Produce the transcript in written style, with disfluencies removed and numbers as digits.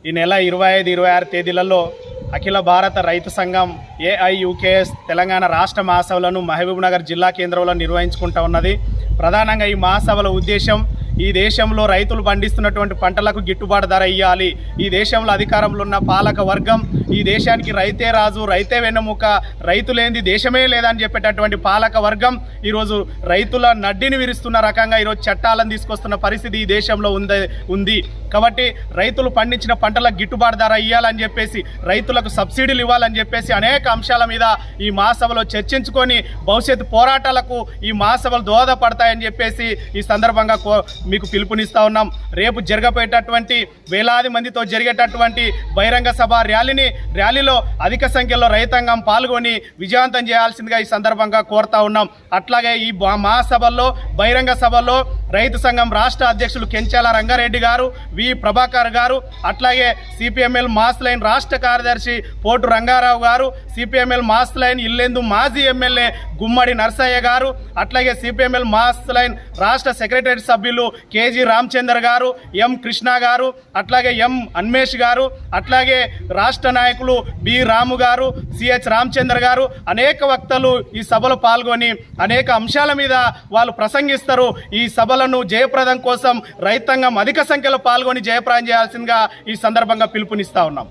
ఈ నెల 25, 26 తేదీలలో అఖిల భారత రైతు సంఘం AIUKS తెలంగాణ రాష్ట్ర మహాసభలను మహబూబ్నగర్ జిల్లా కేంద్రంలో నిర్వహించుకుంటూ ఉన్నది. ప్రధానంగా ఈ మహాసభల ఉద్దేశం ఈ దేశంలో రైతులు పండిస్తున్నటువంటి పంటలకు గిట్టుబాటు ధర ఇవ్వాలి. ఈ దేశంలో అధికారంలో ఉన్న పాలక వర్గం ఈ దేశానికి రైతే రాజు, రైతే వెన్నెముక, రైతు లేనిది దేశమే లేదని చెప్పేటటువంటి పాలక వర్గం ఈరోజు రైతుల నడ్డిని విరుస్తున్న రకంగా ఈరోజు చట్టాలను తీసుకొస్తున్న పరిస్థితి ఈ దేశంలో ఉంది. కాబట్టి రైతులు పండించిన పంటలకు గిట్టుబాటు ధర ఇవ్వాలని చెప్పేసి, రైతులకు సబ్సిడీలు ఇవ్వాలని చెప్పేసి అనేక అంశాల మీద ఈ మహాసభలో చర్చించుకొని భవిష్యత్తు పోరాటాలకు ఈ మహాసభలు దోహదపడతాయని చెప్పేసి ఈ సందర్భంగా మీకు పిలుపునిస్తా ఉన్నాం. రేపు జరగబోయేటటువంటి వేలాది మందితో జరిగేటటువంటి బహిరంగ సభ ర్యాలీలో అధిక సంఖ్యలో రైతాంగం పాల్గొని విజయవంతం చేయాల్సిందిగా ఈ సందర్భంగా కోరుతా ఉన్నాం. అట్లాగే ఈ మహాసభల్లో బహిరంగ సభల్లో రైతు సంఘం రాష్ట్ర అధ్యక్షులు కెంచాల రంగారెడ్డి గారు, వి ప్రభాకర్ గారు, అట్లాగే సిపిఎంఎల్ మాస్ లైన్ రాష్ట్ర కార్యదర్శి పోటు రంగారావు గారు, సిపిఎంఎల్ మాస్ లైన్ ఇల్లెందు మాజీ ఎమ్మెల్యే గుమ్మడి నర్సయ్య గారు, అట్లాగే సిపిఎంఎల్ మాస్ లైన్ రాష్ట్ర సెక్రటరీ సభ్యులు కేజీ రామచందర్ గారు, ఎం కృష్ణ గారు, అట్లాగే ఎం అన్మేష్ గారు, అట్లాగే రాష్ట్ర నాయకులు బి రాము గారు, సిహెచ్ రామచందర్ గారు, అనేక వక్తలు ఈ సభలో పాల్గొని అనేక అంశాల మీద వాళ్ళు ప్రసంగిస్తారు. ఈ సభలను జయప్రదం కోసం రైతాంగం అధిక సంఖ్యలో పాల్గొని జయప్రదం చేయాల్సిందిగా ఈ సందర్భంగా పిలుపునిస్తా ఉన్నాం.